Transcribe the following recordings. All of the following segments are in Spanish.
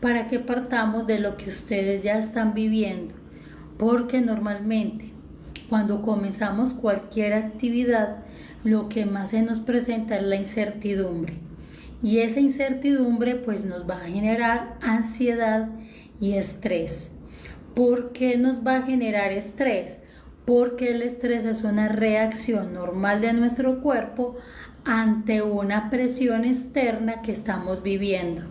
para que partamos de lo que ustedes ya están viviendo, porque normalmente cuando comenzamos cualquier actividad, lo que más se nos presenta es la incertidumbre. Y esa incertidumbre pues nos va a generar ansiedad y estrés. ¿Por qué nos va a generar estrés? Porque el estrés es una reacción normal de nuestro cuerpo ante una presión externa que estamos viviendo.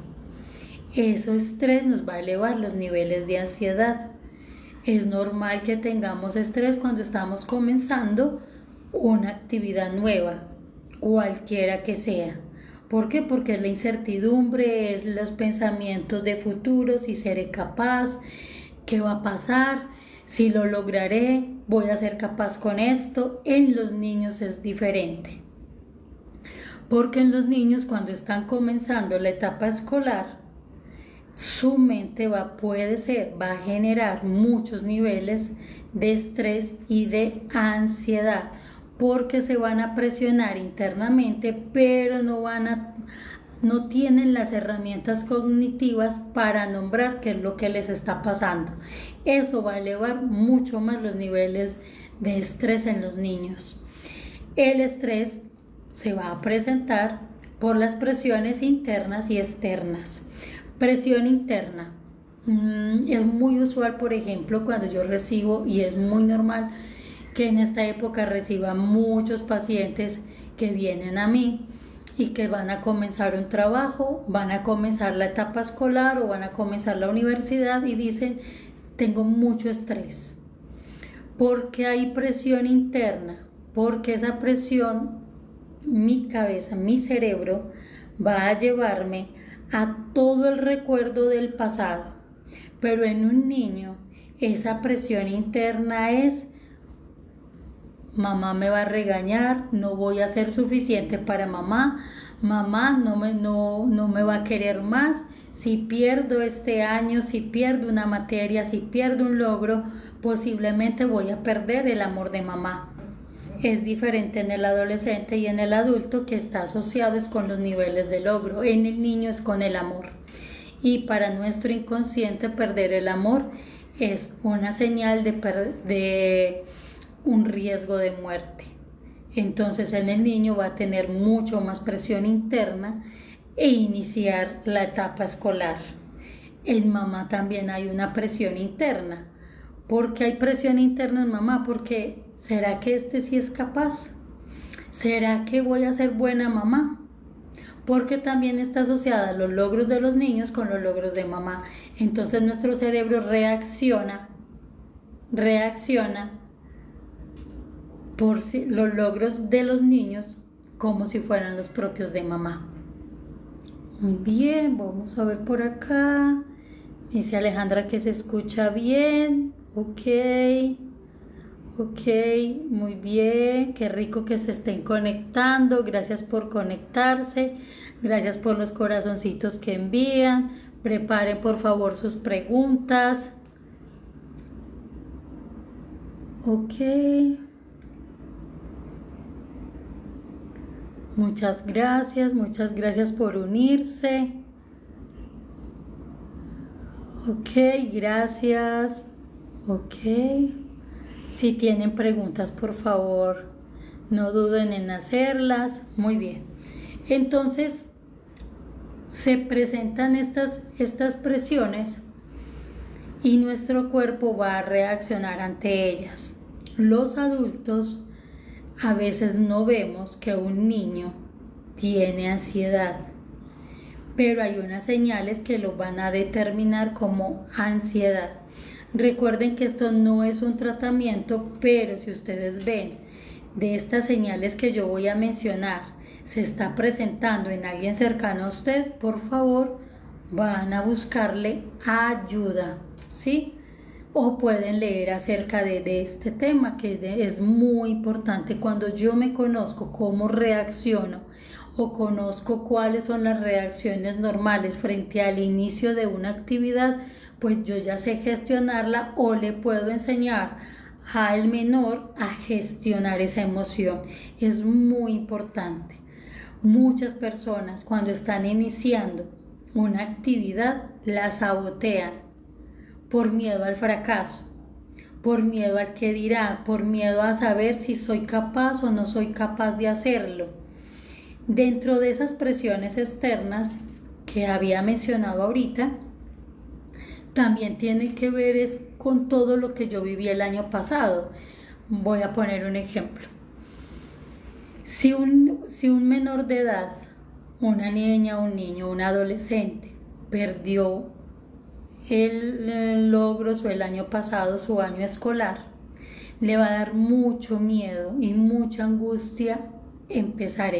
Ese estrés nos va a elevar los niveles de ansiedad. Es normal que tengamos estrés cuando estamos comenzando una actividad nueva, cualquiera que sea. ¿Por qué? Porque es la incertidumbre, es los pensamientos de futuro, si seré capaz, qué va a pasar, si lo lograré, voy a ser capaz con esto. En los niños es diferente. Porque en los niños cuando están comenzando la etapa escolar, su mente va a generar muchos niveles de estrés y de ansiedad, porque se van a presionar internamente, pero no tienen las herramientas cognitivas para nombrar qué es lo que les está pasando. Eso va a elevar mucho más los niveles de estrés en los niños. El estrés se va a presentar por las presiones internas y externas. Presión interna. Es muy usual, por ejemplo, cuando yo recibo, y es muy normal que en esta época reciba muchos pacientes que vienen a mí y que van a comenzar un trabajo, van a comenzar la etapa escolar o van a comenzar la universidad y dicen, tengo mucho estrés. Porque hay presión interna, porque esa presión, mi cabeza, mi cerebro, va a llevarme a todo el recuerdo del pasado. Pero en un niño, esa presión interna es, mamá me va a regañar, no voy a ser suficiente para mamá, mamá no me va a querer más, si pierdo este año, si pierdo una materia, si pierdo un logro, posiblemente voy a perder el amor de mamá. Es diferente en el adolescente y en el adulto, que está asociado es con los niveles de logro. En el niño es con el amor. Y para nuestro inconsciente perder el amor es una señal de un riesgo de muerte. Entonces en el niño va a tener mucho más presión interna e iniciar la etapa escolar. En mamá también hay una presión interna. ¿Por qué hay presión interna en mamá? Porque ¿será que este sí es capaz? ¿Será que voy a ser buena mamá? Porque también está asociada los logros de los niños con los logros de mamá. Entonces nuestro cerebro reacciona por los logros de los niños como si fueran los propios de mamá. Muy bien, vamos a ver por acá. Dice Alejandra que se escucha bien. Ok, muy bien, qué rico que se estén conectando, gracias por conectarse, gracias por los corazoncitos que envían, preparen por favor sus preguntas. Ok, muchas gracias por unirse. Ok, gracias. Ok. Si tienen preguntas, por favor, no duden en hacerlas. Muy bien. Entonces, se presentan estas presiones y nuestro cuerpo va a reaccionar ante ellas. Los adultos a veces no vemos que un niño tiene ansiedad, pero hay unas señales que lo van a determinar como ansiedad. Recuerden que esto no es un tratamiento, pero si ustedes ven de estas señales que yo voy a mencionar, se está presentando en alguien cercano a usted, por favor, van a buscarle ayuda, ¿sí? O pueden leer acerca de este tema, que es muy importante. Cuando yo me conozco cómo reacciono o conozco cuáles son las reacciones normales frente al inicio de una actividad, pues yo ya sé gestionarla o le puedo enseñar al menor a gestionar esa emoción. Es muy importante. Muchas personas cuando están iniciando una actividad, la sabotean por miedo al fracaso, por miedo al que dirá, por miedo a saber si soy capaz o no soy capaz de hacerlo. Dentro de esas presiones externas que había mencionado ahorita, también tiene que ver es con todo lo que yo viví el año pasado. Voy a poner un ejemplo. Si un menor de edad, una niña, un niño, un adolescente, perdió el logros o el año pasado su año escolar, le va a dar mucho miedo y mucha angustia empezar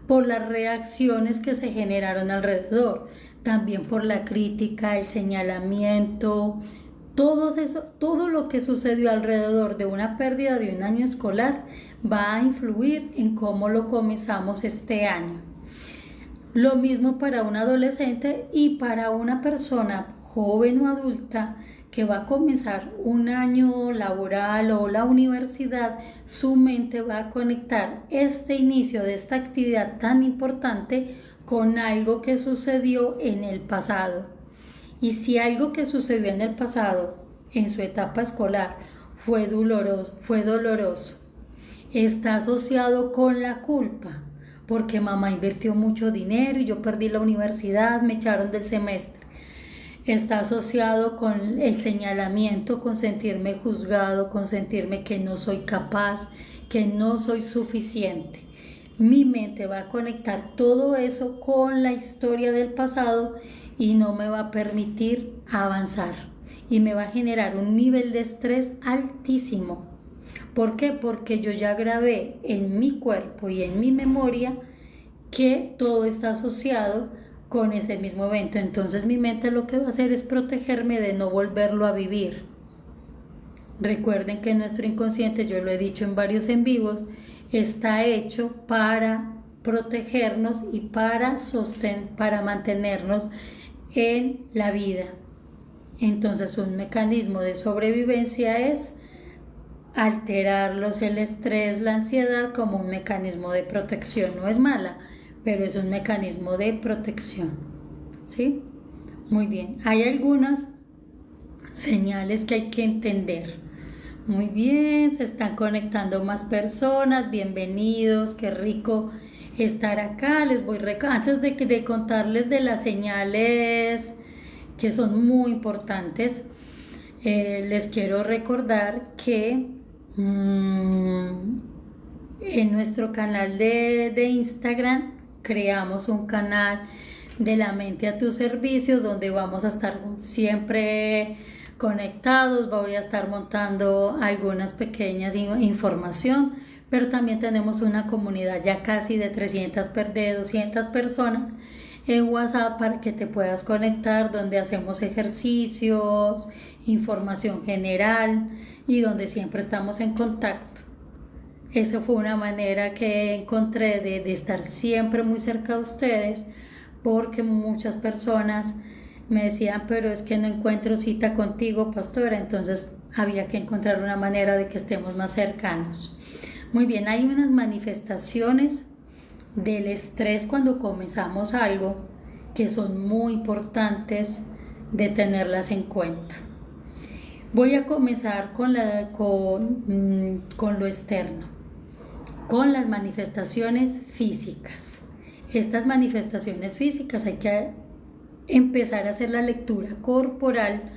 por las reacciones que se generaron alrededor, también por la crítica, el señalamiento, todo lo que sucedió alrededor de una pérdida de un año escolar va a influir en cómo lo comenzamos este año. Lo mismo para un adolescente y para una persona joven o adulta que va a comenzar un año laboral o la universidad, su mente va a conectar este inicio de esta actividad tan importante con algo que sucedió en el pasado. Y si algo que sucedió en el pasado, en su etapa escolar, fue doloroso, está asociado con la culpa, porque mamá invirtió mucho dinero y yo perdí la universidad, me echaron del semestre. Está asociado con el señalamiento, con sentirme juzgado, con sentirme que no soy capaz, que no soy suficiente. Mi mente va a conectar todo eso con la historia del pasado y no me va a permitir avanzar y me va a generar un nivel de estrés altísimo. ¿Por qué? Porque yo ya grabé en mi cuerpo y en mi memoria que todo está asociado con ese mismo evento. Entonces mi mente lo que va a hacer es protegerme de no volverlo a vivir. Recuerden que nuestro inconsciente, yo lo he dicho en varios en vivos, está hecho para protegernos y para mantenernos en la vida. Entonces un mecanismo de sobrevivencia es alterarlos, el estrés, la ansiedad como un mecanismo de protección. No es mala, pero es un mecanismo de protección. ¿Sí? Muy bien. Hay algunas señales que hay que entender. Muy bien, se están conectando más personas. Bienvenidos, qué rico estar acá. Antes de contarles de las señales que son muy importantes, les quiero recordar que en nuestro canal de Instagram creamos un canal de la mente a tu servicio donde vamos a estar siempre conectados. Voy a estar montando algunas pequeñas información, pero también tenemos una comunidad ya casi de 200 personas en WhatsApp para que te puedas conectar, donde hacemos ejercicios, información general y donde siempre estamos en contacto. Eso fue una manera que encontré de estar siempre muy cerca de ustedes, porque muchas personas me decían, pero es que no encuentro cita contigo, pastora. Entonces había que encontrar una manera de que estemos más cercanos. Muy bien, hay unas manifestaciones del estrés cuando comenzamos algo que son muy importantes de tenerlas en cuenta. Voy a comenzar con lo externo, con las manifestaciones físicas. Estas manifestaciones físicas hay que empezar a hacer la lectura corporal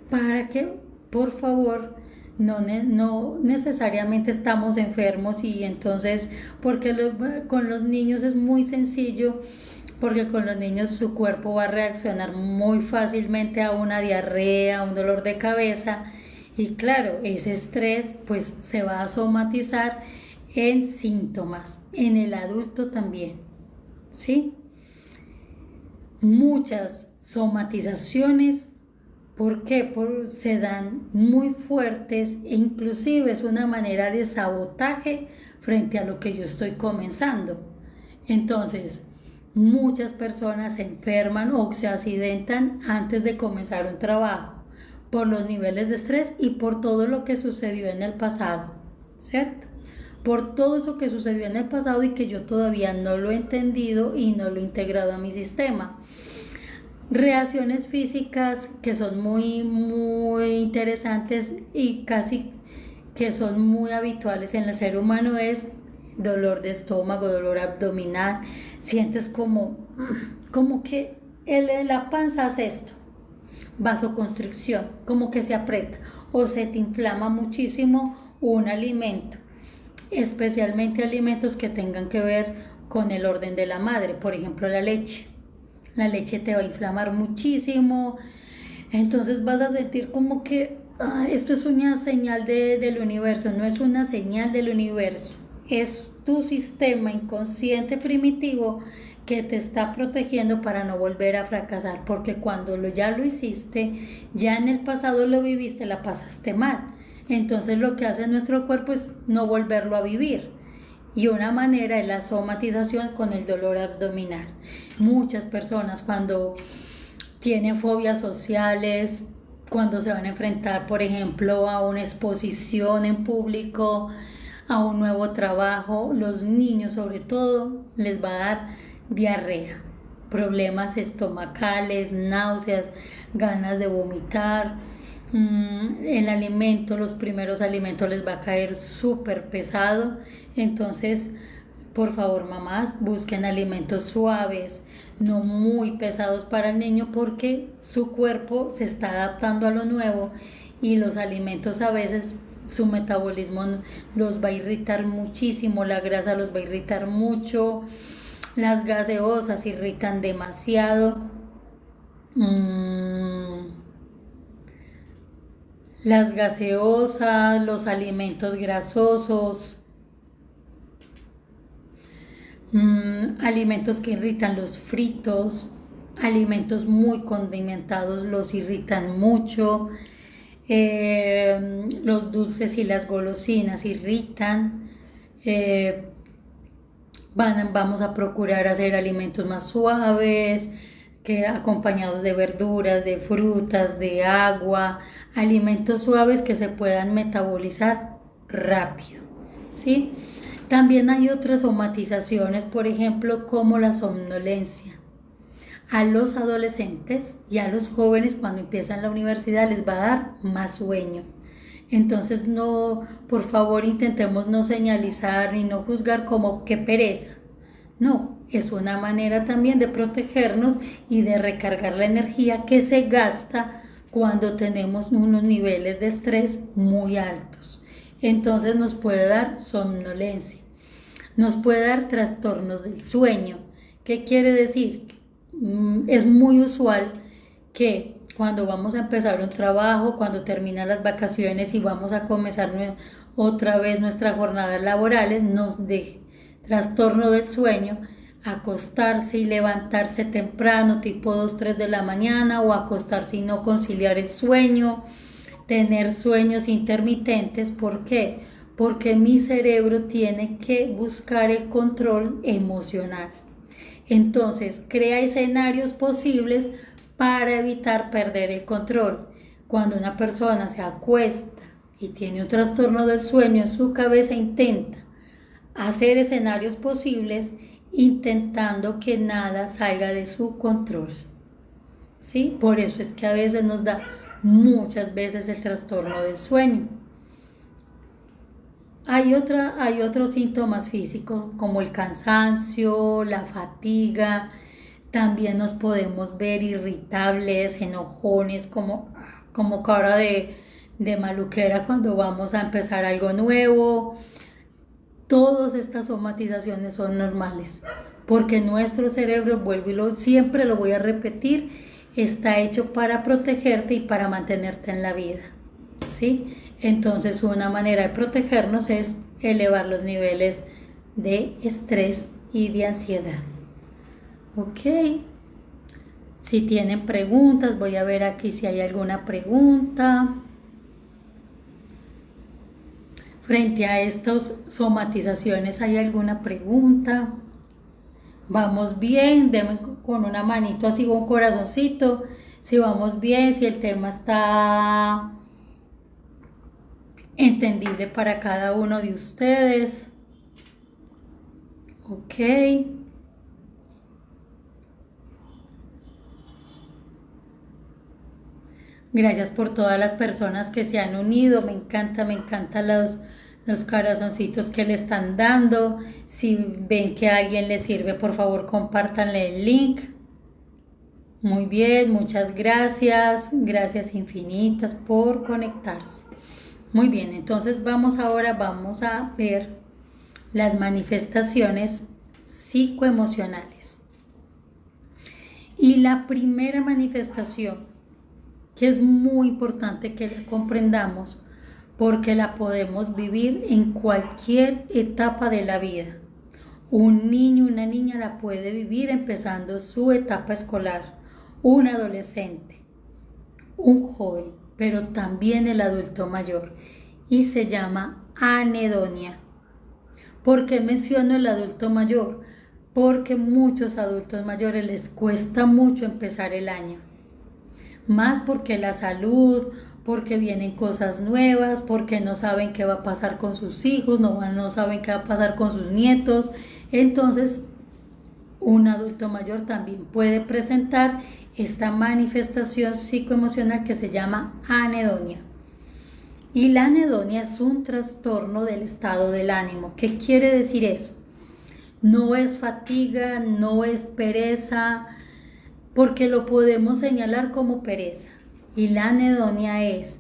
para que, por favor, no necesariamente estamos enfermos y entonces, porque con los niños es muy sencillo, porque con los niños su cuerpo va a reaccionar muy fácilmente a una diarrea, a un dolor de cabeza y claro, ese estrés pues se va a somatizar en síntomas, en el adulto también, ¿sí? Muchas somatizaciones. ¿Por qué? Se dan muy fuertes e inclusive es una manera de sabotaje frente a lo que yo estoy comenzando. Entonces, muchas personas se enferman o se accidentan antes de comenzar un trabajo por los niveles de estrés y por todo lo que sucedió en el pasado, ¿cierto? Por todo eso que sucedió en el pasado y que yo todavía no lo he entendido y no lo he integrado a mi sistema. Reacciones físicas que son muy interesantes y casi que son muy habituales en el ser humano es dolor de estómago, dolor abdominal, sientes como que la panza hace esto, vasoconstricción, como que se aprieta o se te inflama muchísimo un alimento, especialmente alimentos que tengan que ver con el orden de la madre, por ejemplo la leche. La leche te va a inflamar muchísimo, entonces vas a sentir como que esto es una señal del universo, no es una señal del universo, es tu sistema inconsciente primitivo que te está protegiendo para no volver a fracasar, porque cuando ya lo hiciste, ya en el pasado lo viviste, la pasaste mal. Entonces lo que hace nuestro cuerpo es no volverlo a vivir. Y una manera es la somatización con el dolor abdominal. Muchas personas cuando tienen fobias sociales, cuando se van a enfrentar, por ejemplo, a una exposición en público, a un nuevo trabajo, los niños sobre todo, les va a dar diarrea, problemas estomacales, náuseas, ganas de vomitar. El alimento, los primeros alimentos les va a caer súper pesado. Entonces, por favor, mamás, busquen alimentos suaves, no muy pesados para el niño, porque su cuerpo se está adaptando a lo nuevo y los alimentos a veces su metabolismo los va a irritar muchísimo, la grasa los va a irritar mucho, las gaseosas irritan demasiado. Las gaseosas, los alimentos grasosos, alimentos que irritan, los fritos, alimentos muy condimentados los irritan mucho, los dulces y las golosinas irritan. Vamos a procurar hacer alimentos más suaves, que acompañados de verduras, de frutas, de agua, alimentos suaves que se puedan metabolizar rápido, ¿sí? También hay otras somatizaciones, por ejemplo, como la somnolencia. A los adolescentes y a los jóvenes cuando empiezan la universidad les va a dar más sueño. Entonces no, por favor, intentemos no señalizar ni no juzgar como qué pereza. No, es una manera también de protegernos y de recargar la energía que se gasta cuando tenemos unos niveles de estrés muy altos. Entonces nos puede dar somnolencia, nos puede dar trastornos del sueño. ¿Qué quiere decir? Es muy usual que cuando vamos a empezar un trabajo, cuando terminan las vacaciones y vamos a comenzar otra vez nuestras jornadas laborales, nos dé trastorno del sueño, acostarse y levantarse temprano, tipo 2, 3 de la mañana, o acostarse y no conciliar el sueño, tener sueños intermitentes. ¿Por qué? Porque mi cerebro tiene que buscar el control emocional. Entonces, crea escenarios posibles para evitar perder el control. Cuando una persona se acuesta y tiene un trastorno del sueño, en su cabeza intenta hacer escenarios posibles intentando que nada salga de su control. ¿Sí? Por eso es que a veces nos da muchas veces el trastorno del sueño. Hay otros síntomas físicos como el cansancio, la fatiga. También nos podemos ver irritables, enojones, como cara de maluquera cuando vamos a empezar algo nuevo. Todas estas somatizaciones son normales porque nuestro cerebro, siempre lo voy a repetir, está hecho para protegerte y para mantenerte en la vida, ¿sí? Entonces una manera de protegernos es elevar los niveles de estrés y de ansiedad. Ok, si tienen preguntas, voy a ver aquí si hay alguna pregunta. Frente a estas somatizaciones, ¿hay alguna pregunta? ¿Vamos bien? Denme con una manito así, un corazoncito, si vamos bien, si el tema está entendible para cada uno de ustedes. Ok. Gracias por todas las personas que se han unido. Me encanta los corazoncitos que le están dando. Si ven que a alguien le sirve, por favor, compártanle el link. Muy bien, muchas gracias. Gracias infinitas por conectarse. Muy bien, entonces vamos a ver las manifestaciones psicoemocionales. Y la primera manifestación, que es muy importante que la comprendamos, porque la podemos vivir en cualquier etapa de la vida. Un niño, una niña la puede vivir empezando su etapa escolar, un adolescente, un joven, pero también el adulto mayor, y se llama anedonia. ¿Por qué menciono el adulto mayor? Porque muchos adultos mayores les cuesta mucho empezar el año, más porque la salud, porque vienen cosas nuevas, porque no saben qué va a pasar con sus hijos, no saben qué va a pasar con sus nietos. Entonces, un adulto mayor también puede presentar esta manifestación psicoemocional que se llama anedonia. Y la anedonia es un trastorno del estado del ánimo. ¿Qué quiere decir eso? No es fatiga, no es pereza, porque lo podemos señalar como pereza. Y la anedonia es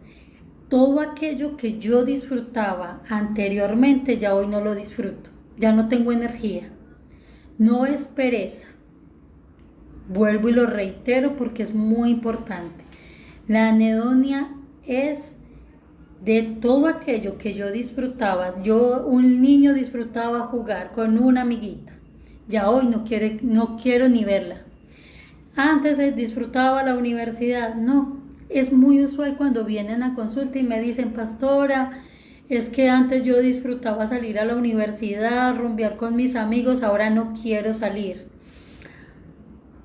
todo aquello que yo disfrutaba anteriormente, ya hoy no lo disfruto, ya no tengo energía. No es pereza. Vuelvo y lo reitero porque es muy importante. La anedonia es de todo aquello que yo disfrutaba. Un niño disfrutaba jugar con una amiguita. Ya hoy no quiero ni verla. Antes disfrutaba la universidad. No, es muy usual cuando vienen a consulta y me dicen, pastora, es que antes yo disfrutaba salir a la universidad, rumbear con mis amigos, ahora no quiero salir.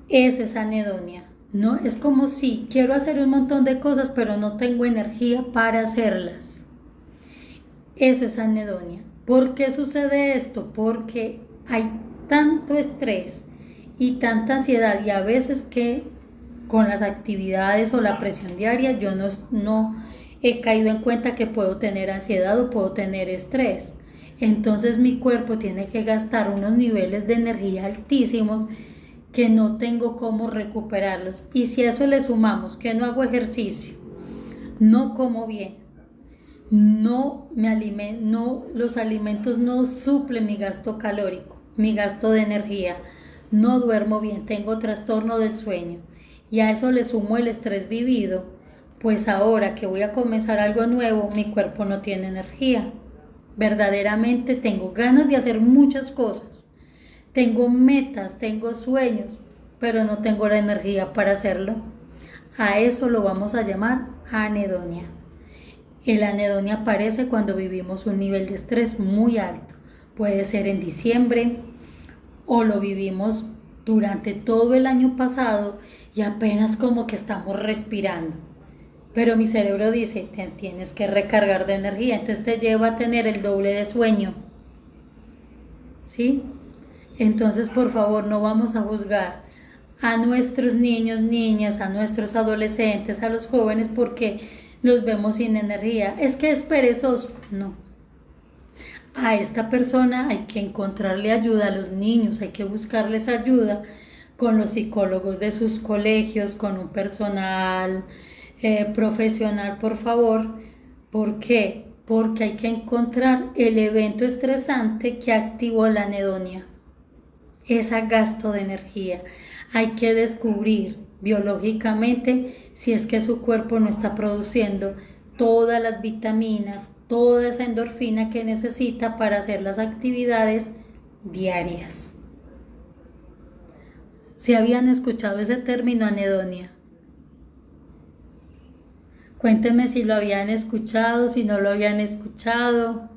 Eso es anedonia. No, es como si quiero hacer un montón de cosas, pero no tengo energía para hacerlas. Eso es anedonia. ¿Por qué sucede esto? Porque hay tanto estrés y tanta ansiedad, y a veces que con las actividades o la presión diaria yo no he caído en cuenta que puedo tener ansiedad o puedo tener estrés. Entonces mi cuerpo tiene que gastar unos niveles de energía altísimos que no tengo cómo recuperarlos. Y si a eso le sumamos que no hago ejercicio, no como bien, los alimentos no suplen mi gasto calórico, mi gasto de energía, no duermo bien, tengo trastorno del sueño, y a eso le sumo el estrés vivido, pues ahora que voy a comenzar algo nuevo, mi cuerpo no tiene energía. Verdaderamente tengo ganas de hacer muchas cosas. Tengo metas, tengo sueños, pero no tengo la energía para hacerlo. A eso lo vamos a llamar anedonia. El anedonia aparece cuando vivimos un nivel de estrés muy alto. Puede ser en diciembre o lo vivimos durante todo el año pasado y apenas como que estamos respirando. Pero mi cerebro dice, tienes que recargar de energía, entonces te lleva a tener el doble de sueño. ¿Sí? Entonces, por favor, no vamos a juzgar a nuestros niños, niñas, a nuestros adolescentes, a los jóvenes porque los vemos sin energía. Es que es perezoso. No. A esta persona hay que encontrarle ayuda, a los niños hay que buscarles ayuda con los psicólogos de sus colegios, con un personal profesional, por favor. ¿Por qué? Porque hay que encontrar el evento estresante que activó la anedonia. Ese gasto de energía. Hay que descubrir biológicamente si es que su cuerpo no está produciendo todas las vitaminas, toda esa endorfina que necesita para hacer las actividades diarias. ¿Si habían escuchado ese término anedonia? Cuéntenme si lo habían escuchado, si no lo habían escuchado,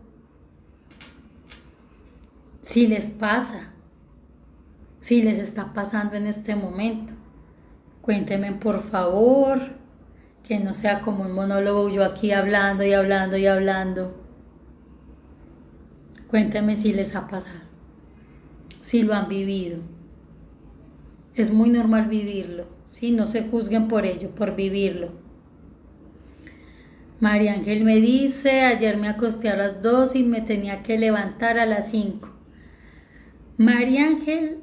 si les pasa. Si les está pasando en este momento, cuéntenme por favor, que no sea como un monólogo yo aquí hablando y hablando y hablando. Cuéntenme si les ha pasado, si lo han vivido. Es muy normal vivirlo, ¿sí? No se juzguen por ello, por vivirlo. María Ángel me dice, ayer me acosté a las 2 y me tenía que levantar a las 5. María Ángel,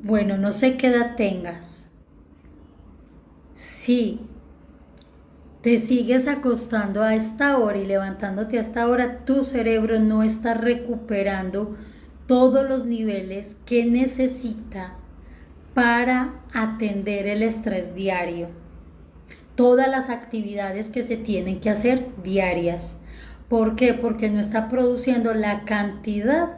bueno, no sé qué edad tengas. Si te sigues acostando a esta hora y levantándote a esta hora, tu cerebro no está recuperando todos los niveles que necesita para atender el estrés diario. Todas las actividades que se tienen que hacer diarias. ¿Por qué? Porque no está produciendo la cantidad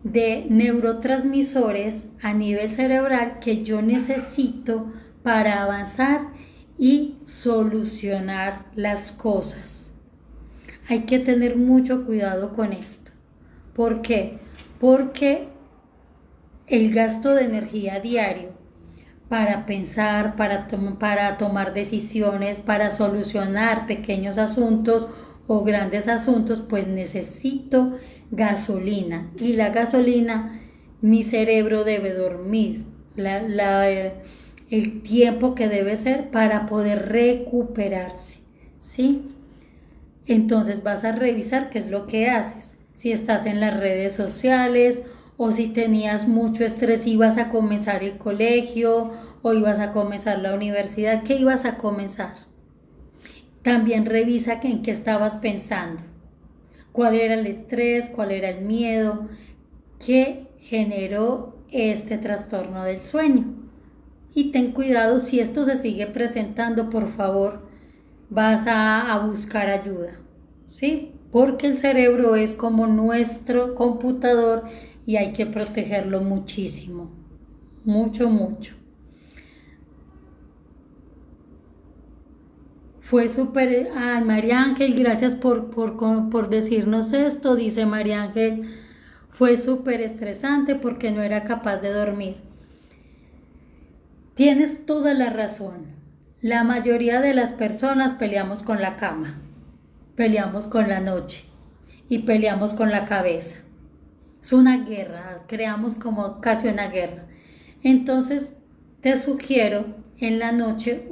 de neurotransmisores a nivel cerebral que yo necesito para avanzar y solucionar las cosas. Hay que tener mucho cuidado con esto. ¿Por qué? Porque el gasto de energía diario para pensar, para tomar decisiones, para solucionar pequeños asuntos o grandes asuntos, pues necesito gasolina. Y la gasolina, mi cerebro debe dormir el tiempo que debe ser para poder recuperarse, ¿sí? Entonces vas a revisar qué es lo que haces. Si estás en las redes sociales o si tenías mucho estrés, ibas a comenzar el colegio o ibas a comenzar la universidad, ¿qué ibas a comenzar? También revisa en qué estabas pensando, cuál era el estrés, cuál era el miedo que generó este trastorno del sueño. Y ten cuidado, si esto se sigue presentando, por favor, vas a buscar ayuda, ¿sí? Porque el cerebro es como nuestro computador y hay que protegerlo muchísimo, mucho, mucho. Fue súper, ay, María Ángel, gracias por decirnos esto, dice María Ángel, fue súper estresante porque no era capaz de dormir. Tienes toda la razón, la mayoría de las personas peleamos con la cama, peleamos con la noche y peleamos con la cabeza. Es una guerra, creamos como casi una guerra. Entonces, te sugiero en la noche,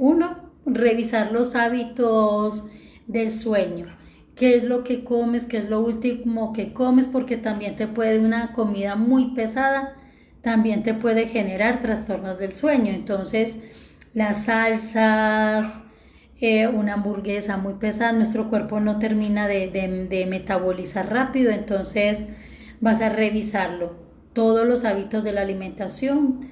revisar los hábitos del sueño. ¿Qué es lo que comes? ¿Qué es lo último que comes? Porque también una comida muy pesada también te puede generar trastornos del sueño. Entonces, las salsas, una hamburguesa muy pesada, nuestro cuerpo no termina de metabolizar rápido, entonces vas a revisarlo, todos los hábitos de la alimentación,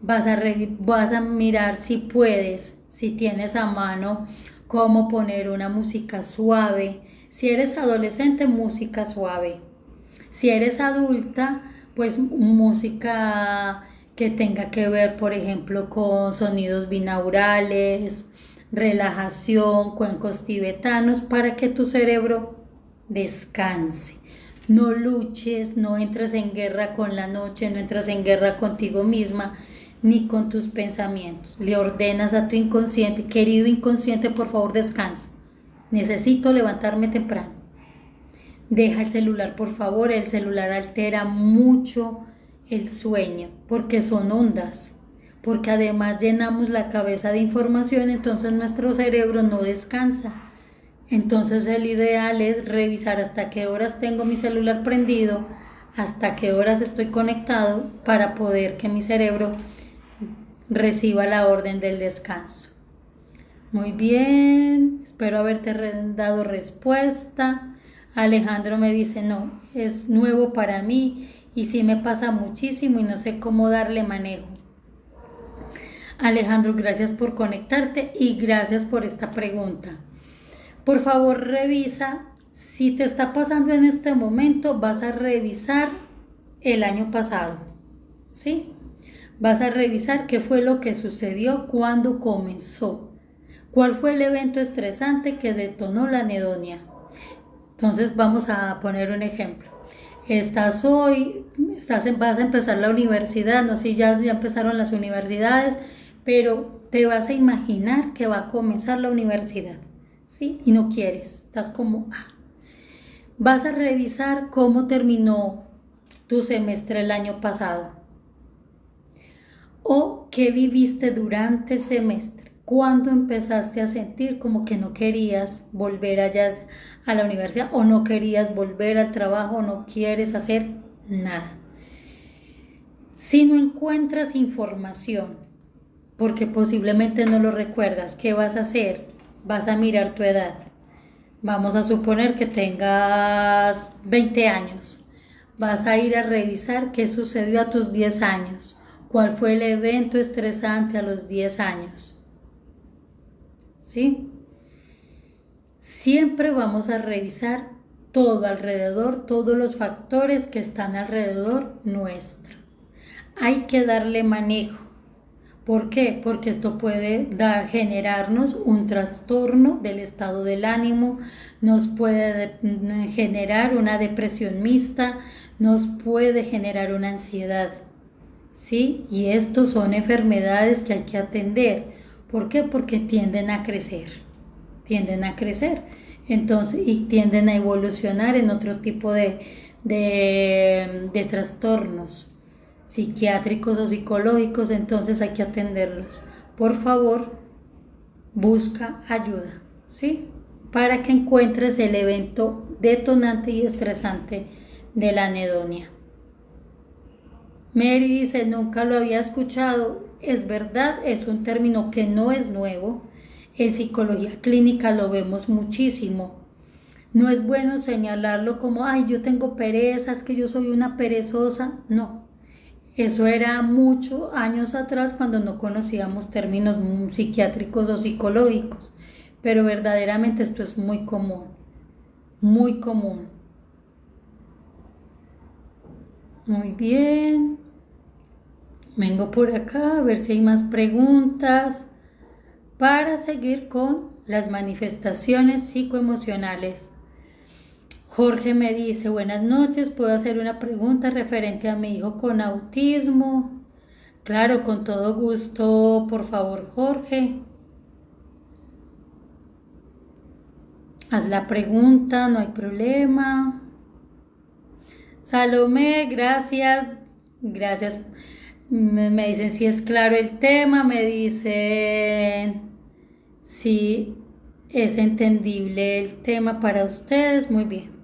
vas a mirar si puedes, si tienes a mano cómo poner una música suave. Si eres adolescente, música suave. Si eres adulta, pues música que tenga que ver, por ejemplo, con sonidos binaurales, relajación, cuencos tibetanos, para que tu cerebro descanse. No luches, no entres en guerra con la noche, no entres en guerra contigo misma ni con tus pensamientos. Le ordenas a tu inconsciente, querido inconsciente, por favor descansa. Necesito levantarme temprano. Deja el celular, por favor. El celular altera mucho el sueño porque son ondas, porque además llenamos la cabeza de información, entonces nuestro cerebro no descansa. Entonces el ideal es revisar hasta qué horas tengo mi celular prendido, hasta qué horas estoy conectado para poder que mi cerebro reciba la orden del descanso. Muy bien, espero haberte dado respuesta. Alejandro me dice, no, es nuevo para mí y sí me pasa muchísimo y no sé cómo darle manejo. Alejandro, gracias por conectarte y gracias por esta pregunta. Por favor, revisa, si te está pasando en este momento, vas a revisar el año pasado, ¿sí? Vas a revisar qué fue lo que sucedió cuando comenzó. ¿Cuál fue el evento estresante que detonó la anedonia? Entonces vamos a poner un ejemplo. Vas a empezar la universidad, no sé si ya empezaron las universidades, pero te vas a imaginar que va a comenzar la universidad, ¿sí? Y no quieres, estás como, Vas a revisar cómo terminó tu semestre el año pasado o qué viviste durante el semestre. ¿Cuándo empezaste a sentir como que no querías volver allá a la universidad o no querías volver al trabajo o no quieres hacer nada? Si no encuentras información, porque posiblemente no lo recuerdas, ¿qué vas a hacer? Vas a mirar tu edad. Vamos a suponer que tengas 20 años. Vas a ir a revisar qué sucedió a tus 10 años. ¿Cuál fue el evento estresante a los 10 años? ¿Sí? Siempre vamos a revisar todo alrededor, todos los factores que están alrededor nuestro. Hay que darle manejo. ¿Por qué? Porque esto puede generarnos un trastorno del estado del ánimo, nos puede generar una depresión mixta, nos puede generar una ansiedad, ¿sí? Y estos son enfermedades que hay que atender. ¿Por qué? Porque tienden a crecer, entonces, y tienden a evolucionar en otro tipo de trastornos psiquiátricos o psicológicos, entonces hay que atenderlos. Por favor, busca ayuda, ¿sí? Para que encuentres el evento detonante y estresante de la anedonia. Mary dice, nunca lo había escuchado. Es verdad, es un término que no es nuevo. En psicología clínica lo vemos muchísimo. No es bueno señalarlo como, ay, yo tengo pereza, es que yo soy una perezosa. No, eso era muchos años atrás cuando no conocíamos términos psiquiátricos o psicológicos. Pero verdaderamente esto es muy común, muy común. Muy bien. Vengo por acá a ver si hay más preguntas para seguir con las manifestaciones psicoemocionales. Jorge me dice, buenas noches, ¿puedo hacer una pregunta referente a mi hijo con autismo? Claro, con todo gusto, por favor, Jorge. Haz la pregunta, no hay problema. Salomé, gracias. Gracias. Me dicen si es claro el tema, me dicen si es entendible el tema para ustedes. Muy bien.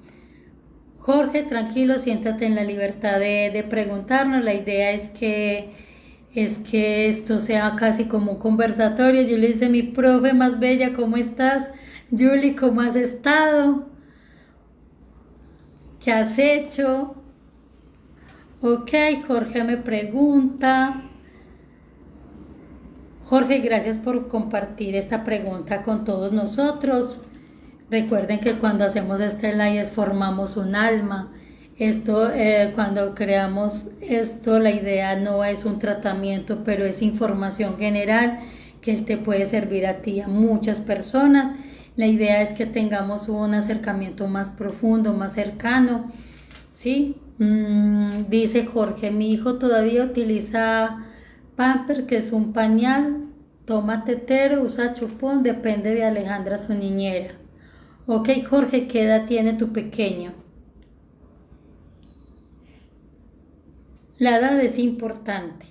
Jorge, tranquilo, siéntate en la libertad de preguntarnos. La idea es que esto sea casi como un conversatorio. Yo le dice, mi profe más bella, ¿cómo estás? Julie, ¿cómo has estado? ¿Qué has hecho? Ok, Jorge me pregunta. Jorge, gracias por compartir esta pregunta con todos nosotros. Recuerden que cuando hacemos este live formamos un alma. Cuando creamos esto, la idea no es un tratamiento, pero es información general que te puede servir a ti, a muchas personas. La idea es que tengamos un acercamiento más profundo, más cercano, ¿sí? Dice Jorge, mi hijo todavía utiliza pamper, que es un pañal, toma tetero, usa chupón, depende de Alejandra, su niñera. Ok, Jorge, ¿qué edad tiene tu pequeño? La edad es importante,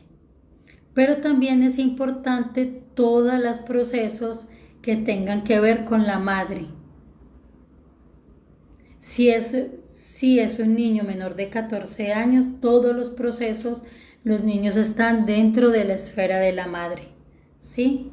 pero también es importante todos los procesos que tengan que ver con la madre. Si es un niño menor de 14 años, todos los procesos, los niños están dentro de la esfera de la madre, ¿sí?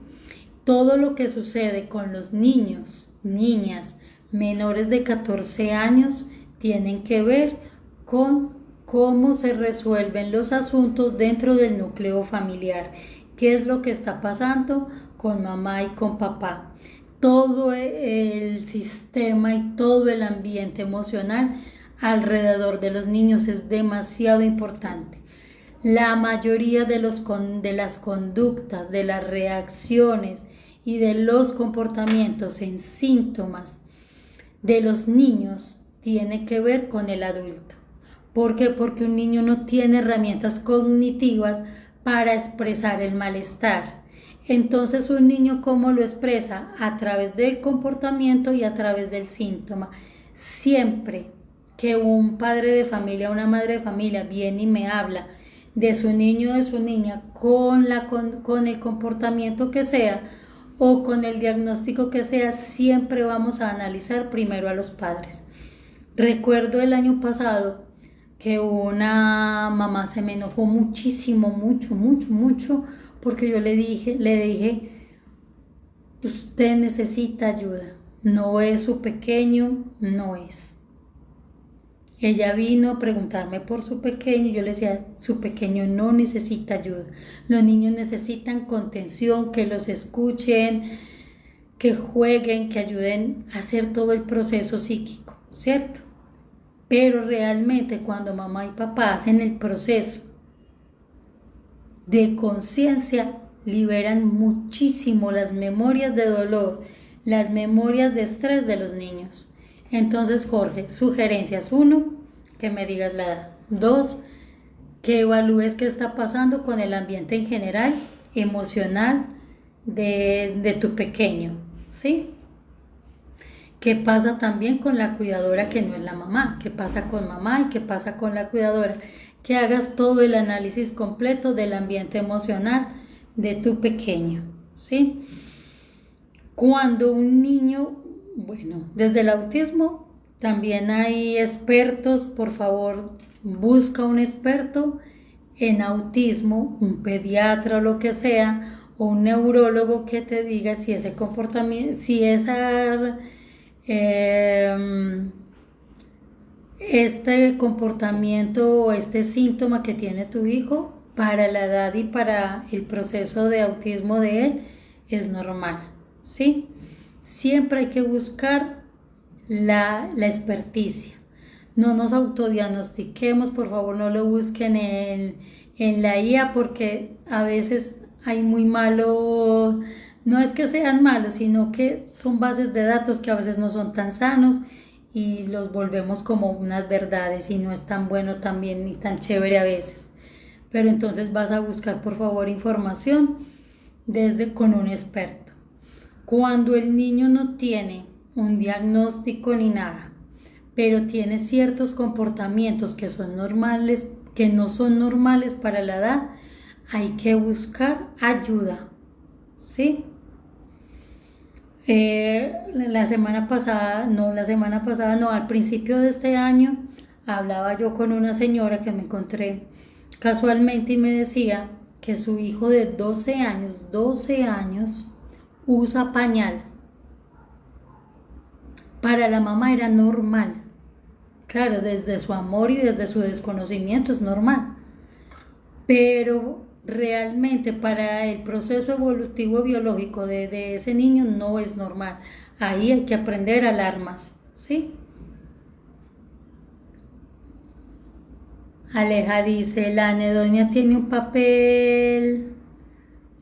Todo lo que sucede con los niños, niñas menores de 14 años tienen que ver con cómo se resuelven los asuntos dentro del núcleo familiar, qué es lo que está pasando con mamá y con papá. Todo el sistema y todo el ambiente emocional alrededor de los niños es demasiado importante. La mayoría de las conductas, de las reacciones y de los comportamientos en síntomas de los niños tiene que ver con el adulto. ¿Por qué? Porque un niño no tiene herramientas cognitivas para expresar el malestar. Entonces, un niño, ¿cómo lo expresa? A través del comportamiento y a través del síntoma. Siempre que un padre de familia, una madre de familia viene y me habla de su niño o de su niña con el comportamiento que sea, o con el diagnóstico que sea, siempre vamos a analizar primero a los padres. Recuerdo el año pasado que una mamá se me enojó muchísimo, mucho, porque yo le dije, usted necesita ayuda, no es su pequeño, no es. Ella vino a preguntarme por su pequeño, yo le decía, su pequeño no necesita ayuda, los niños necesitan contención, que los escuchen, que jueguen, que ayuden a hacer todo el proceso psíquico, ¿cierto? Pero realmente cuando mamá y papá hacen el proceso de conciencia, liberan muchísimo las memorias de dolor, las memorias de estrés de los niños. Entonces, Jorge, sugerencias: 1, que me digas la edad. 2, que evalúes qué está pasando con el ambiente en general, emocional de tu pequeño, ¿sí? ¿Qué pasa también con la cuidadora que no es la mamá? ¿Qué pasa con mamá y qué pasa con la cuidadora? Que hagas todo el análisis completo del ambiente emocional de tu pequeño, ¿sí? Cuando un niño, bueno, desde el autismo también hay expertos, por favor, busca un experto en autismo, un pediatra o lo que sea, o un neurólogo que te diga si ese comportamiento, si este comportamiento o este síntoma que tiene tu hijo para la edad y para el proceso de autismo de él es normal, ¿sí? Siempre hay que buscar la experticia. No nos autodiagnostiquemos, por favor, no lo busquen en la IA, porque a veces hay muy malo, no es que sean malos, sino que son bases de datos que a veces no son tan sanos y los volvemos como unas verdades y no es tan bueno también ni tan chévere a veces. Pero entonces vas a buscar, por favor, información con un experto. Cuando el niño no tiene un diagnóstico ni nada, pero tiene ciertos comportamientos que son normales, que no son normales para la edad, hay que buscar ayuda, ¿sí? Al principio de este año, hablaba yo con una señora que me encontré casualmente y me decía que su hijo de 12 años, usa pañal. Para la mamá era normal. Claro, desde su amor y desde su desconocimiento es normal. Pero realmente para el proceso evolutivo biológico de ese niño no es normal. Ahí hay que aprender alarmas, ¿sí? Aleja dice, la anedonia tiene un papel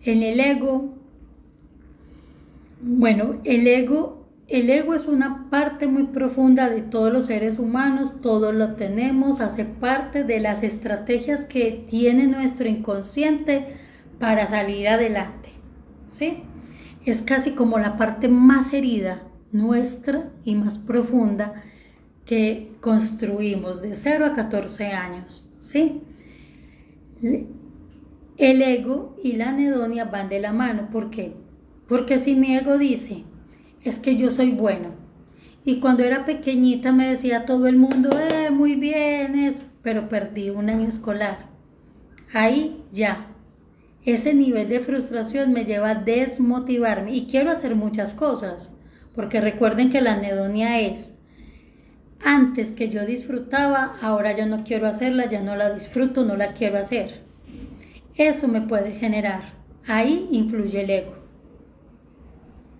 en el ego. Bueno, el ego es una parte muy profunda de todos los seres humanos, todos lo tenemos, hace parte de las estrategias que tiene nuestro inconsciente para salir adelante, ¿sí? Es casi como la parte más herida nuestra y más profunda que construimos de 0 a 14 años, ¿sí? El ego y la anedonia van de la mano. ¿Por qué? Porque si mi ego dice, es que yo soy bueno, y cuando era pequeñita me decía todo el mundo, muy bien eso, pero perdí un año escolar, ahí ya, ese nivel de frustración me lleva a desmotivarme y quiero hacer muchas cosas, porque recuerden que la anedonia es, antes que yo disfrutaba, ahora yo no quiero hacerla, ya no la disfruto, no la quiero hacer. Eso me puede generar, ahí influye el ego,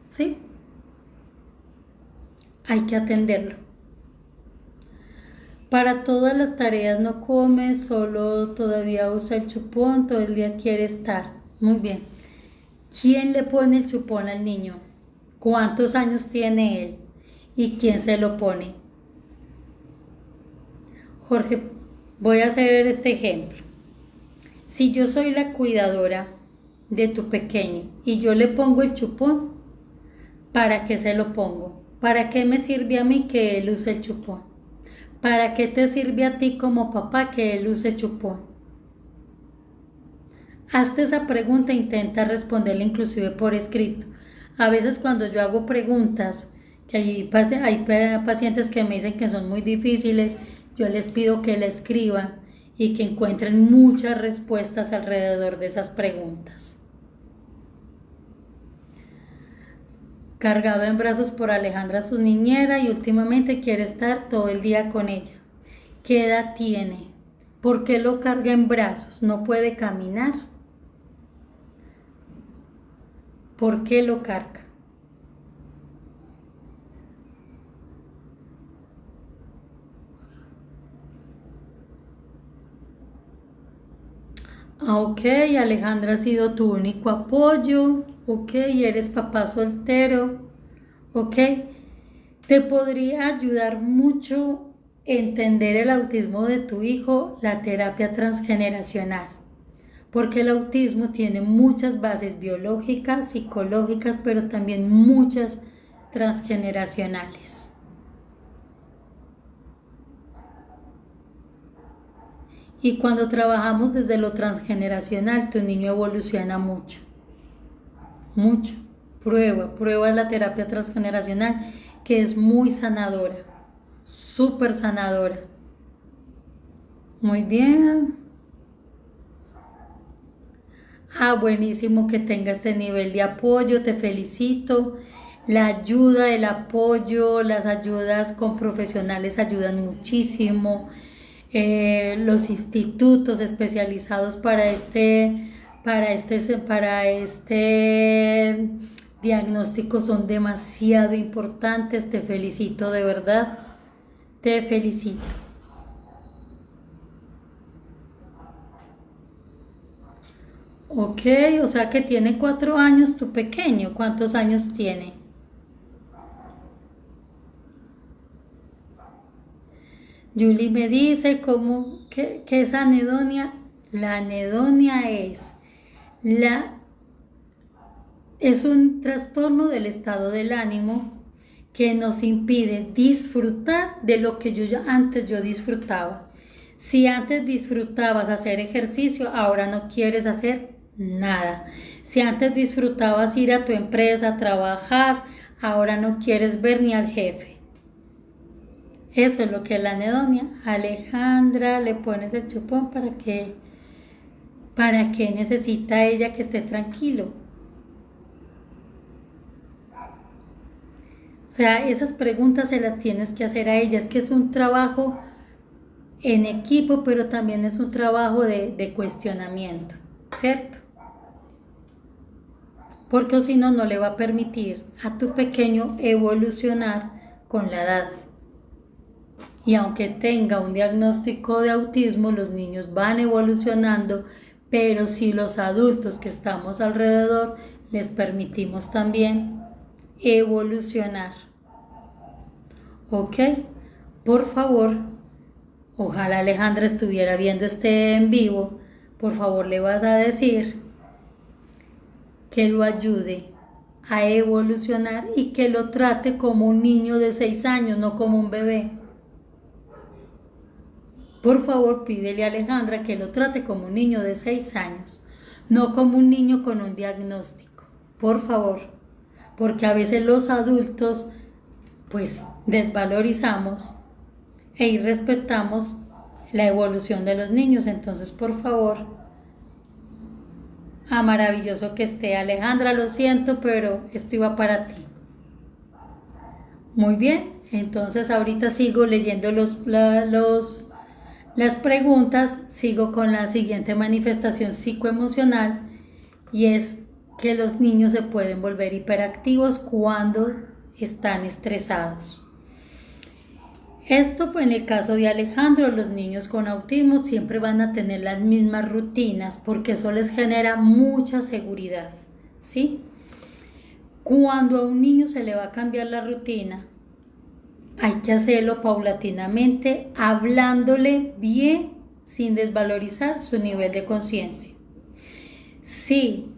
¿sí? Hay que atenderlo. Para todas las tareas no come, solo todavía usa el chupón, todo el día quiere estar. Muy bien. ¿Quién le pone el chupón al niño? ¿Cuántos años tiene él? ¿Y quién se lo pone? Jorge, voy a hacer este ejemplo. Si yo soy la cuidadora de tu pequeño y yo le pongo el chupón, ¿para qué se lo pongo? ¿Para qué me sirve a mí que él use el chupón? ¿Para qué te sirve a ti como papá que él use chupón? Hazte esa pregunta e intenta responderla inclusive por escrito. A veces cuando yo hago preguntas, que hay pacientes que me dicen que son muy difíciles, yo les pido que la escriban y que encuentren muchas respuestas alrededor de esas preguntas. Cargado en brazos por Alejandra, su niñera, y últimamente quiere estar todo el día con ella. ¿Qué edad tiene? ¿Por qué lo carga en brazos? ¿No puede caminar? ¿Por qué lo carga? Ok, Alejandra ha sido tu único apoyo. Ok, eres papá soltero. Ok, te podría ayudar mucho entender el autismo de tu hijo, la terapia transgeneracional, porque el autismo tiene muchas bases biológicas, psicológicas, pero también muchas transgeneracionales. Y cuando trabajamos desde lo transgeneracional, tu niño evoluciona mucho, mucho. Prueba la terapia transgeneracional, que es muy sanadora, súper sanadora. Muy bien. Buenísimo que tenga este nivel de apoyo, te felicito. La ayuda, el apoyo, las ayudas con profesionales ayudan muchísimo. Los institutos especializados para este diagnóstico son demasiado importantes. Te felicito, de verdad, te felicito. Ok, o sea que tiene 4 años tu pequeño. ¿Cuántos años tiene? Julie me dice que es anedonia. La anedonia es un trastorno del estado del ánimo que nos impide disfrutar de lo que antes yo disfrutaba. Si antes disfrutabas hacer ejercicio, ahora no quieres hacer nada. Si antes disfrutabas ir a tu empresa a trabajar, ahora no quieres ver ni al jefe. Eso es lo que es la anedonia. Alejandra, le pones el chupón ¿para qué necesita ella que esté tranquilo? O sea, esas preguntas se las tienes que hacer a ella. Es que es un trabajo en equipo, pero también es un trabajo de cuestionamiento, ¿cierto? Porque si no, no le va a permitir a tu pequeño evolucionar con la edad. Y aunque tenga un diagnóstico de autismo, los niños van evolucionando, pero si los adultos que estamos alrededor les permitimos también evolucionar. ¿Ok? Por favor, ojalá Alejandra estuviera viendo este en vivo, por favor le vas a decir que lo ayude a evolucionar y que lo trate como un niño de 6 años, no como un bebé. Por favor, pídele a Alejandra que lo trate como un niño de 6 años, no como un niño con un diagnóstico. Por favor, porque a veces los adultos pues desvalorizamos e irrespetamos la evolución de los niños. Entonces, por favor, maravilloso que esté Alejandra, lo siento, pero esto iba para ti. Muy bien, entonces ahorita sigo leyendo las preguntas, sigo con la siguiente manifestación psicoemocional, y es que los niños se pueden volver hiperactivos cuando están estresados. Esto, pues, en el caso de Alejandro, los niños con autismo siempre van a tener las mismas rutinas porque eso les genera mucha seguridad, ¿sí? Cuando a un niño se le va a cambiar la rutina, hay que hacerlo paulatinamente, hablándole bien, sin desvalorizar su nivel de conciencia. Si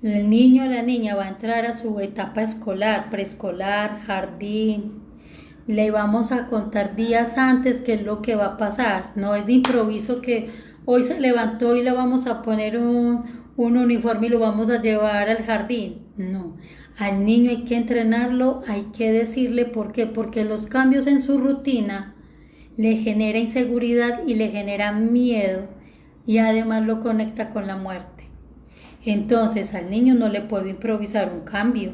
el niño o la niña va a entrar a su etapa escolar, preescolar, jardín, le vamos a contar días antes qué es lo que va a pasar. No es de improviso que hoy se levantó y le vamos a poner un uniforme y lo vamos a llevar al jardín. No, Al niño hay que entrenarlo, hay que decirle por qué, porque los cambios en su rutina le genera inseguridad y le genera miedo y además lo conecta con la muerte. Entonces al niño no le puedo improvisar un cambio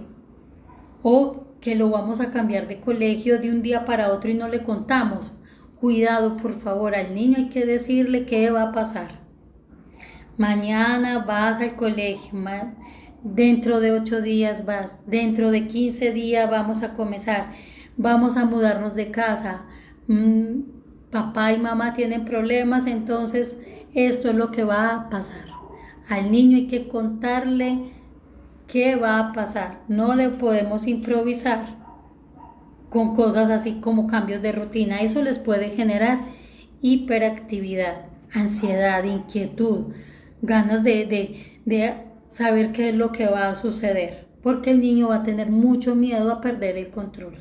o que lo vamos a cambiar de colegio de un día para otro y no le contamos. Cuidado, por favor, al niño hay que decirle qué va a pasar. Mañana vas al colegio, dentro de 8 días vas, dentro de 15 días vamos a comenzar, vamos a mudarnos de casa, papá y mamá tienen problemas, entonces esto es lo que va a pasar. Al niño hay que contarle qué va a pasar, no le podemos improvisar con cosas así como cambios de rutina, eso les puede generar hiperactividad, ansiedad, inquietud, ganas de saber qué es lo que va a suceder, porque el niño va a tener mucho miedo a perder el control.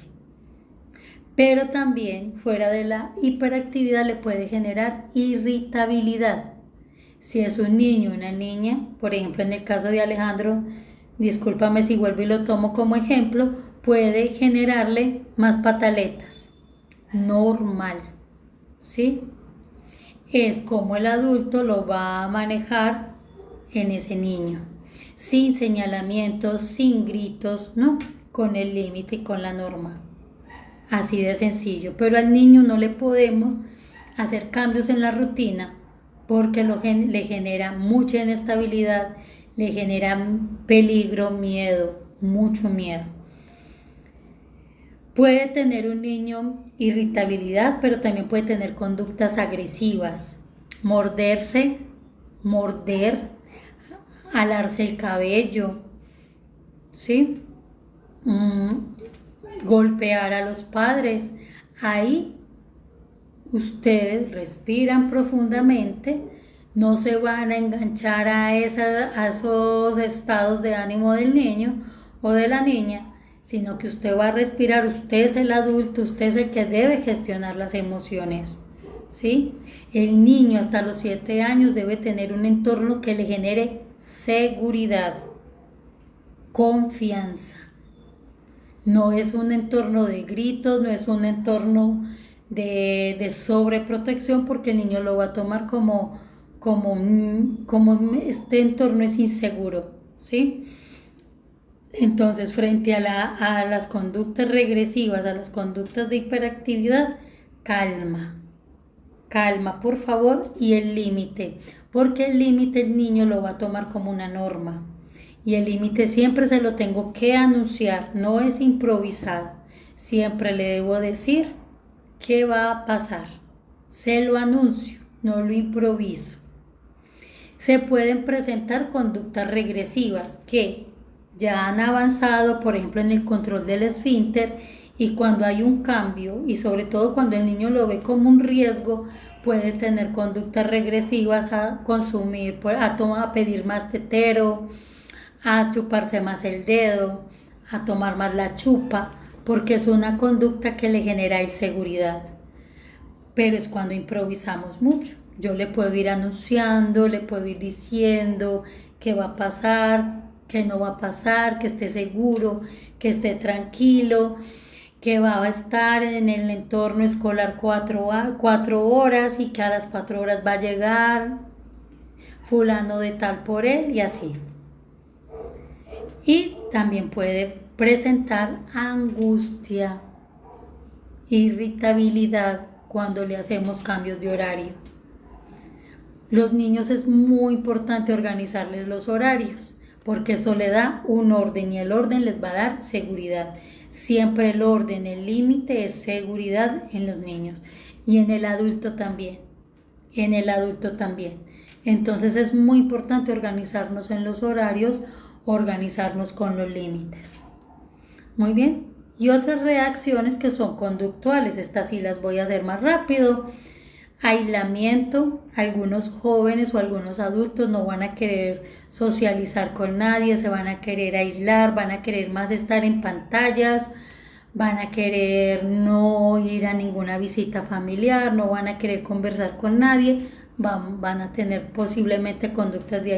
Pero también fuera de la hiperactividad le puede generar irritabilidad. Si es un niño o una niña, por ejemplo en el caso de Alejandro, discúlpame si vuelvo y lo tomo como ejemplo, puede generarle más pataletas. Normal, ¿sí? Es como el adulto lo va a manejar en ese niño, sin señalamientos, sin gritos, ¿no? Con el límite y con la norma. Así de sencillo, pero al niño no le podemos hacer cambios en la rutina porque le genera mucha inestabilidad, le genera peligro, miedo, mucho miedo. Puede tener un niño irritabilidad, pero también puede tener conductas agresivas, morder, alarse el cabello, ¿sí? Golpear a los padres. Ahí ustedes respiran profundamente, no se van a enganchar a esos estados de ánimo del niño o de la niña, sino que usted va a respirar, usted es el adulto, usted es el que debe gestionar las emociones, ¿sí? El niño hasta los 7 años debe tener un entorno que le genere seguridad, confianza. No es un entorno de gritos, no es un entorno de sobreprotección, porque el niño lo va a tomar como este entorno es inseguro, ¿sí? Entonces, frente a las conductas regresivas, a las conductas de hiperactividad, calma, por favor, y el límite, porque el límite el niño lo va a tomar como una norma. Y el límite siempre se lo tengo que anunciar, no es improvisado. Siempre le debo decir qué va a pasar. Se lo anuncio, no lo improviso. Se pueden presentar conductas regresivas que ya han avanzado, por ejemplo, en el control del esfínter, y cuando hay un cambio, y sobre todo cuando el niño lo ve como un riesgo, puede tener conductas regresivas a consumir, a pedir más tetero, a chuparse más el dedo, a tomar más la chupa, porque es una conducta que le genera inseguridad. Pero es cuando improvisamos mucho. Yo le puedo ir anunciando, le puedo ir diciendo qué va a pasar, qué no va a pasar, que esté seguro, que esté tranquilo, que va a estar en el entorno escolar 4 horas y que a las 4 horas va a llegar fulano de tal por él y así. Y también puede presentar angustia, irritabilidad cuando le hacemos cambios de horario. Los niños es muy importante organizarles los horarios porque eso le da un orden y el orden les va a dar seguridad. Siempre el orden, el límite es seguridad en los niños y en el adulto también. Entonces es muy importante organizarnos en los horarios, organizarnos con los límites. Muy bien. Y otras reacciones que son conductuales, estas sí las voy a hacer más rápido. Aislamiento, algunos jóvenes o algunos adultos no van a querer socializar con nadie, se van a querer aislar, van a querer más estar en pantallas, van a querer no ir a ninguna visita familiar, no van a querer conversar con nadie, van a tener posiblemente conductas de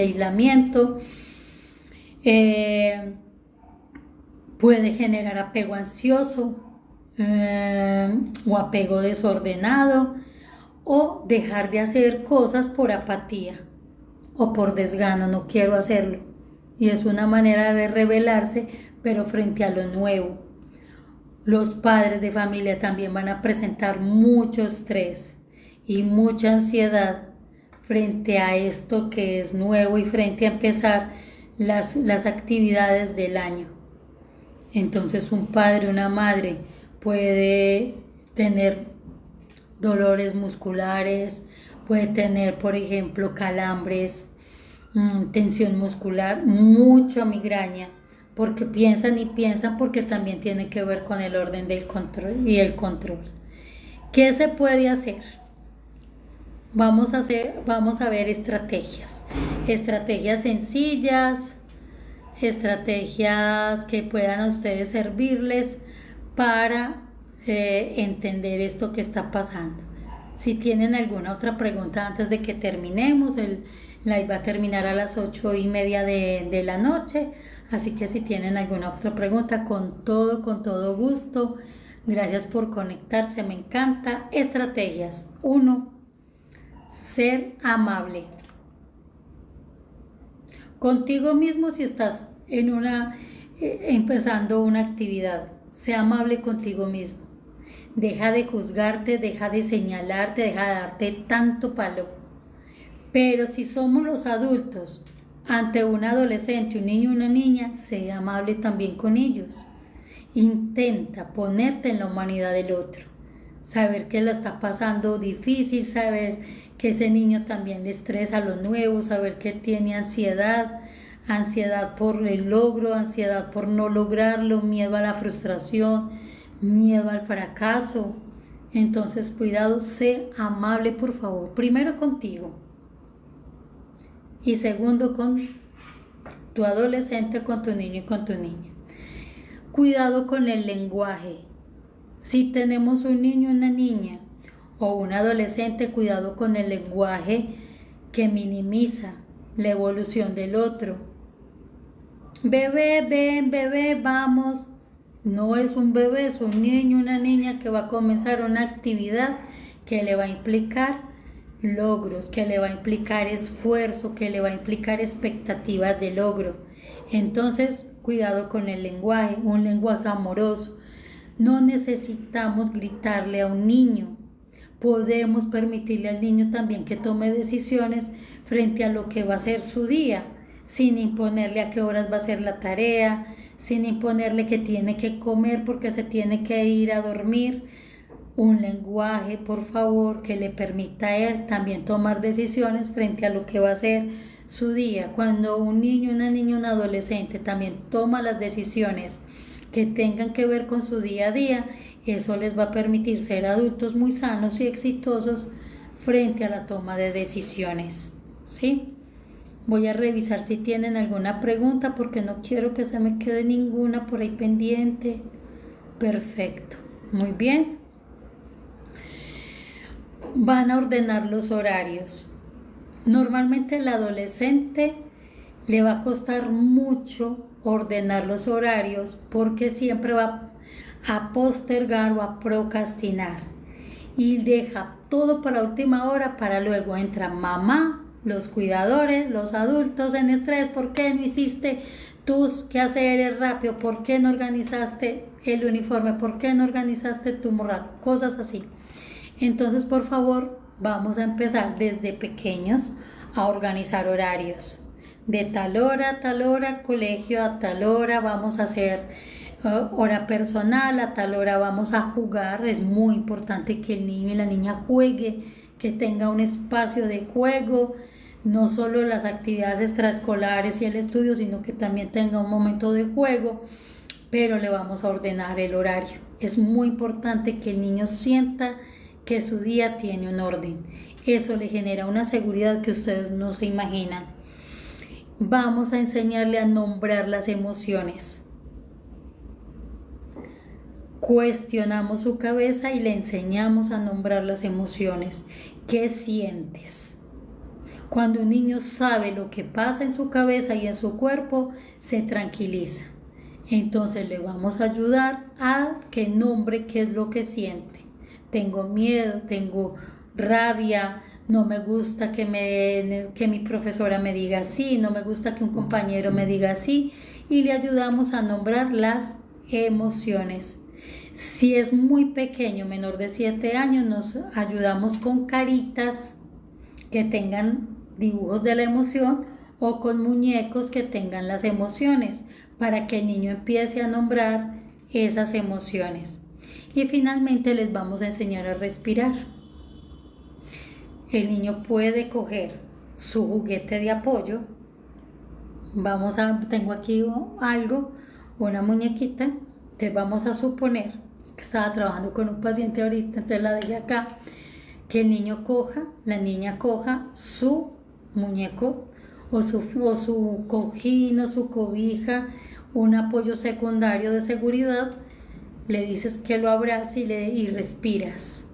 aislamiento. Puede generar apego ansioso o apego desordenado o dejar de hacer cosas por apatía o por desgano, no quiero hacerlo. Y es una manera de rebelarse, pero frente a lo nuevo. Los padres de familia también van a presentar mucho estrés y mucha ansiedad frente a esto que es nuevo y frente a empezar las actividades del año. Entonces un padre o una madre puede tener dolores musculares, puede tener, por ejemplo, calambres, tensión muscular, mucha migraña, porque piensan y piensan, porque también tiene que ver con el orden del control y el control. ¿Qué se puede hacer? Vamos a ver estrategias sencillas, estrategias que puedan a ustedes servirles para entender esto que está pasando. Si tienen alguna otra pregunta antes de que terminemos, el live va a terminar a las 8:30 de la noche, así que si tienen alguna otra pregunta, con todo gusto. Gracias por conectarse, me encanta. Estrategias. 1. Ser amable contigo mismo. Si estás empezando una actividad, sé amable contigo mismo. Deja de juzgarte, deja de señalarte, deja de darte tanto palo. Pero si somos los adultos ante un adolescente, un niño, una niña, sé amable también con ellos. Intenta ponerte en la humanidad del otro, saber que lo está pasando difícil, saber que ese niño también le estresa lo nuevo, saber que tiene ansiedad por el logro, ansiedad por no lograrlo, miedo a la frustración, miedo al fracaso. Entonces, cuidado, sé amable, por favor, primero contigo y segundo con tu adolescente, con tu niño y con tu niña. Cuidado con el lenguaje. Si tenemos un niño, una niña o un adolescente, cuidado con el lenguaje que minimiza la evolución del otro. Bebé, ven, bebé, vamos. No es un bebé, es un niño, una niña que va a comenzar una actividad que le va a implicar logros, que le va a implicar esfuerzo, que le va a implicar expectativas de logro. Entonces, cuidado con el lenguaje, un lenguaje amoroso. No necesitamos gritarle a un niño. Podemos permitirle al niño también que tome decisiones frente a lo que va a ser su día, sin imponerle a qué horas va a ser la tarea, sin imponerle que tiene que comer porque se tiene que ir a dormir. Un lenguaje, por favor, que le permita a él también tomar decisiones frente a lo que va a ser su día. Cuando un niño, una niña, un adolescente también toma las decisiones que tengan que ver con su día a día, eso les va a permitir ser adultos muy sanos y exitosos frente a la toma de decisiones. ¿Sí? Voy a revisar si tienen alguna pregunta porque no quiero que se me quede ninguna por ahí pendiente. Perfecto, muy bien. Van a ordenar los horarios. Normalmente al adolescente le va a costar mucho ordenar los horarios porque siempre va a postergar o a procrastinar y deja todo para última hora, para luego entra mamá, los cuidadores, los adultos en estrés. ¿Por qué no hiciste tus quehaceres rápido? ¿Por qué no organizaste el uniforme? ¿Por qué no organizaste tu morral? Cosas así. Entonces, por favor, vamos a empezar desde pequeños a organizar horarios. De tal hora a tal hora, colegio a tal hora, vamos a hacer hora personal, a tal hora vamos a jugar. Es muy importante que el niño y la niña juegue, que tenga un espacio de juego, no solo las actividades extraescolares y el estudio, sino que también tenga un momento de juego, pero le vamos a ordenar el horario. Es muy importante que el niño sienta que su día tiene un orden. Eso le genera una seguridad que ustedes no se imaginan. Vamos a enseñarle a nombrar las emociones. Cuestionamos su cabeza y le enseñamos a nombrar las emociones. ¿Qué sientes? Cuando un niño sabe lo que pasa en su cabeza y en su cuerpo, se tranquiliza. Entonces le vamos a ayudar a que nombre qué es lo que siente. Tengo miedo, tengo rabia, no me gusta que mi profesora me diga así, no me gusta que un compañero me diga así, y le ayudamos a nombrar las emociones. Si es muy pequeño, menor de 7 años, nos ayudamos con caritas que tengan dibujos de la emoción o con muñecos que tengan las emociones para que el niño empiece a nombrar esas emociones. Y finalmente les vamos a enseñar a respirar. El niño puede coger su juguete de apoyo. Tengo aquí algo, una muñequita. Entonces vamos a suponer, es que estaba trabajando con un paciente ahorita, entonces la dejé acá, que el niño la niña coja su muñeco o su cojín o su cobija, un apoyo secundario de seguridad. Le dices que lo abrace y respiras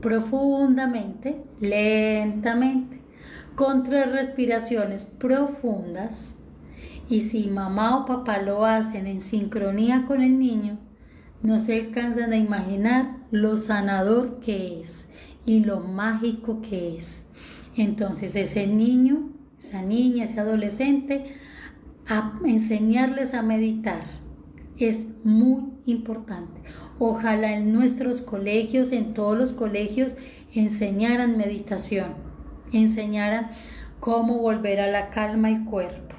profundamente, lentamente, con 3 respiraciones profundas. Y si mamá o papá lo hacen en sincronía con el niño, no se alcanzan a imaginar lo sanador que es y lo mágico que es. Entonces ese niño, esa niña, ese adolescente, a enseñarles a meditar es muy importante. Ojalá en nuestros colegios, en todos los colegios, enseñaran meditación, enseñaran cómo volver a la calma al cuerpo,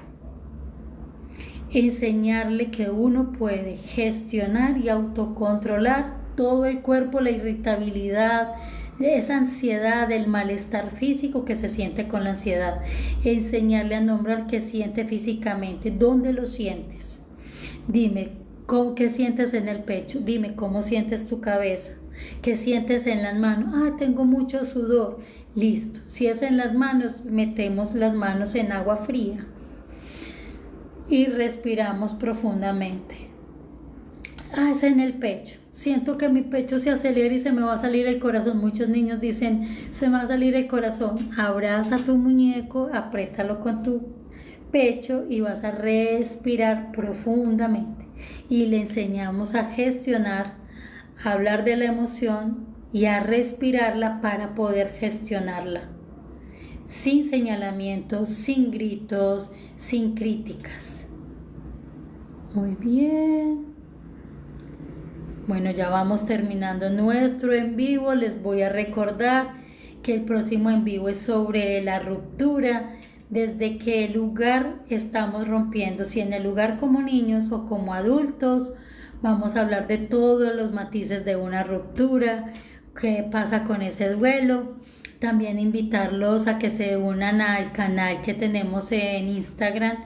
enseñarle que uno puede gestionar y autocontrolar todo el cuerpo, la irritabilidad, esa ansiedad, el malestar físico que se siente con la ansiedad, enseñarle a nombrar qué siente físicamente, dónde lo sientes. Dime, ¿qué sientes en el pecho? Dime, ¿cómo sientes tu cabeza? ¿Qué sientes en las manos? Tengo mucho sudor. Listo. Si es en las manos, metemos las manos en agua fría y respiramos profundamente. Es en el pecho. Siento que mi pecho se acelera y se me va a salir el corazón. Muchos niños dicen, se me va a salir el corazón. Abraza tu muñeco, apriétalo con tu pecho y vas a respirar profundamente. Y le enseñamos a gestionar, a hablar de la emoción y a respirarla para poder gestionarla. Sin señalamientos, sin gritos, sin críticas. Muy bien. Bueno, ya vamos terminando nuestro en vivo. Les voy a recordar que el próximo en vivo es sobre la ruptura. Desde qué lugar estamos rompiendo, si en el lugar como niños o como adultos. Vamos a hablar de todos los matices de una ruptura, qué pasa con ese duelo. También invitarlos a que se unan al canal que tenemos en Instagram,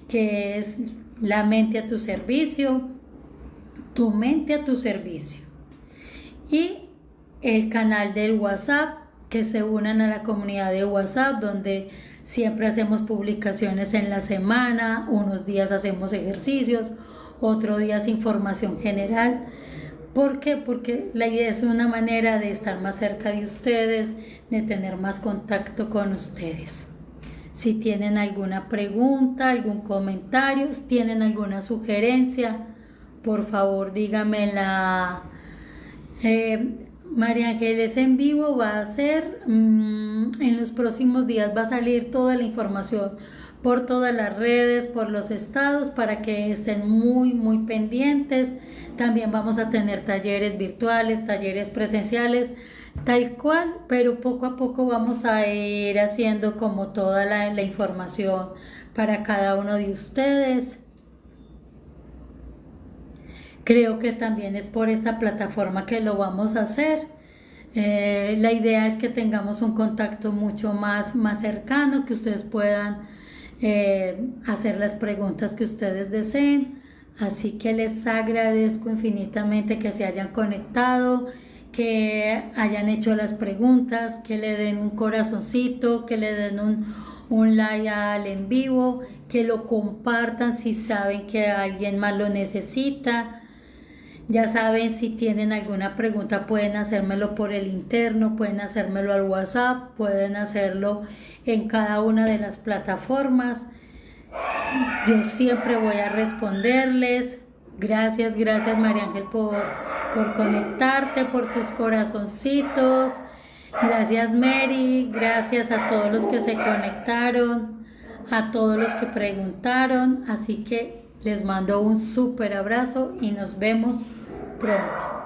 que es La Mente a tu Servicio, Tu Mente a tu Servicio. Y el canal del WhatsApp, que se unan a la comunidad de WhatsApp, donde siempre hacemos publicaciones en la semana, unos días hacemos ejercicios, otros días información general. ¿Por qué? Porque la idea es una manera de estar más cerca de ustedes, de tener más contacto con ustedes. Si tienen alguna pregunta, algún comentario, si tienen alguna sugerencia, por favor dígamela. María Ángeles en vivo va a ser, en los próximos días va a salir toda la información por todas las redes, por los estados, para que estén muy pendientes. También vamos a tener talleres virtuales, talleres presenciales, tal cual, pero poco a poco vamos a ir haciendo como toda la información para cada uno de ustedes. Creo que también es por esta plataforma que lo vamos a hacer. La idea es que tengamos un contacto mucho más cercano, que ustedes puedan hacer las preguntas que ustedes deseen. Así que les agradezco infinitamente que se hayan conectado, que hayan hecho las preguntas, que le den un corazoncito, que le den un like al en vivo, que lo compartan si saben que alguien más lo necesita. Ya saben, si tienen alguna pregunta pueden hacérmelo por el interno, pueden hacérmelo al WhatsApp, pueden hacerlo en cada una de las plataformas. Yo siempre voy a responderles. Gracias, gracias María Ángel por conectarte, por tus corazoncitos. Gracias Mary, gracias a todos los que se conectaron, a todos los que preguntaron. Así que les mando un súper abrazo y nos vemos pronto.